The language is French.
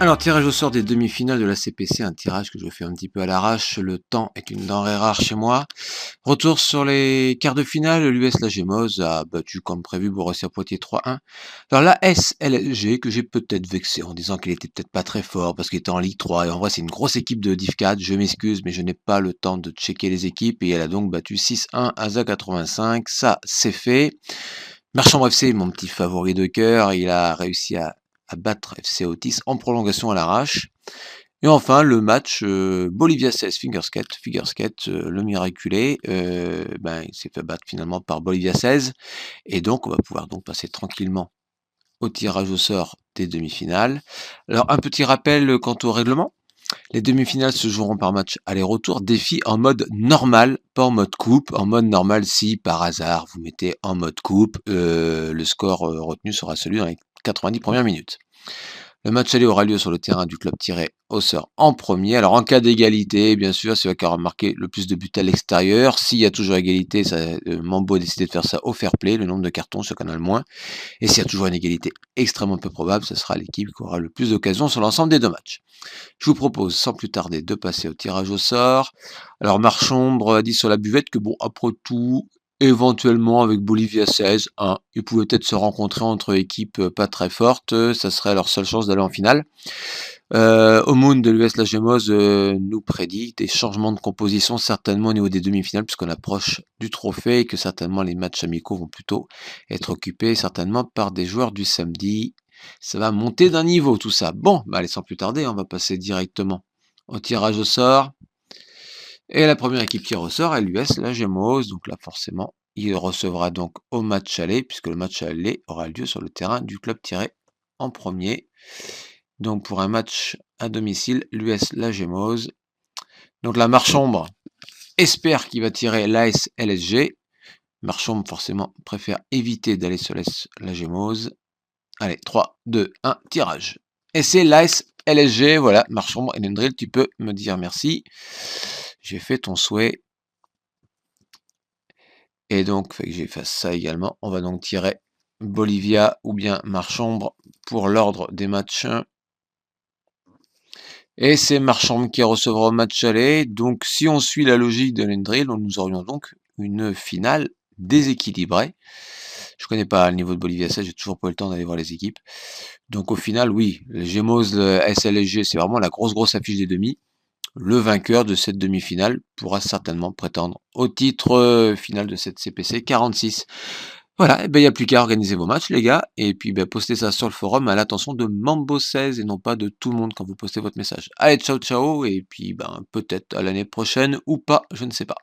Alors, tirage au sort des demi-finales de la CPC, un tirage que je fais un petit peu à l'arrache. Le temps est une denrée rare chez moi. Retour sur les quarts de finale, l'US La Gémose a battu comme prévu Borussia Poitiers 3-1. Alors la SLG que j'ai peut-être vexé en disant qu'il était peut-être pas très fort parce qu'il était en Ligue 3 et en vrai c'est une grosse équipe de Div 4, je m'excuse mais je n'ai pas le temps de checker les équipes et elle a donc battu 6-1 ASA 85, ça c'est fait. Marchand FC, mon petit favori de cœur, il a réussi à battre FC Otis en prolongation à l'arrache. Et enfin, le match Bolivia 16 Fingerskate, le miraculé, il s'est fait battre finalement par Bolivia 16. Et donc, on va pouvoir donc passer tranquillement au tirage au sort des demi-finales. Alors, un petit rappel quant au règlement. Les demi-finales se joueront par match aller-retour, défi en mode normal, pas en mode coupe. En mode normal, si par hasard vous mettez en mode coupe, le score retenu sera celui dans les 90 premières minutes. Le match aller aura lieu sur le terrain du club tiré au sort en premier. Alors en cas d'égalité, bien sûr, c'est celui qui aura marqué le plus de buts à l'extérieur. S'il y a toujours égalité, Mambo a décidé de faire ça au fair play, le nombre de cartons, ce qu'on a le moins. Et s'il y a toujours une égalité extrêmement peu probable, ce sera l'équipe qui aura le plus d'occasions sur l'ensemble des deux matchs. Je vous propose sans plus tarder de passer au tirage au sort. Alors Marchombre a dit sur la buvette que bon, après tout, éventuellement avec Bolivia 16, hein, ils pouvaient peut-être se rencontrer entre équipes pas très fortes, ça serait leur seule chance d'aller en finale. Omoun de l'US La Gémose nous prédit des changements de composition certainement au niveau des demi-finales puisqu'on approche du trophée et que certainement les matchs amicaux vont plutôt être occupés certainement par des joueurs du samedi. Ça va monter d'un niveau tout ça. Bon, allez sans plus tarder, on va passer directement au tirage au sort. Et la première équipe qui ressort est l'US La Gémose. Donc là forcément, il recevra donc au match aller puisque le match aller aura lieu sur le terrain du club tiré en premier. Donc pour un match à domicile, l'US La Gémose. Donc la Marchombre espère qu'il va tirer l'AS LSG. Marchombre forcément préfère éviter d'aller sur la Gémose. Allez, 3, 2, 1, tirage. Et c'est l'AS LSG, voilà, Marchombre et Lendril, tu peux me dire merci. J'ai fait ton souhait. Et donc, fait que j'efface ça également. On va donc tirer Bolivia ou bien Marchombre pour l'ordre des matchs. Et c'est Marchand qui recevra au match aller. Donc si on suit la logique de l'Endrill, nous aurions donc une finale déséquilibrée. Je connais pas le niveau de Bolivia 16, j'ai toujours pas eu le temps d'aller voir les équipes. Donc au final, oui, les Gémos, le SLSG, c'est vraiment la grosse affiche des demi. Le vainqueur de cette demi-finale pourra certainement prétendre au titre final de cette CPC 46. Voilà, et ben il n'y a plus qu'à organiser vos matchs, les gars, et puis ben, postez ça sur le forum à l'attention de Mambo16 et non pas de tout le monde quand vous postez votre message. Allez, ciao, ciao, et puis ben peut-être à l'année prochaine ou pas, je ne sais pas.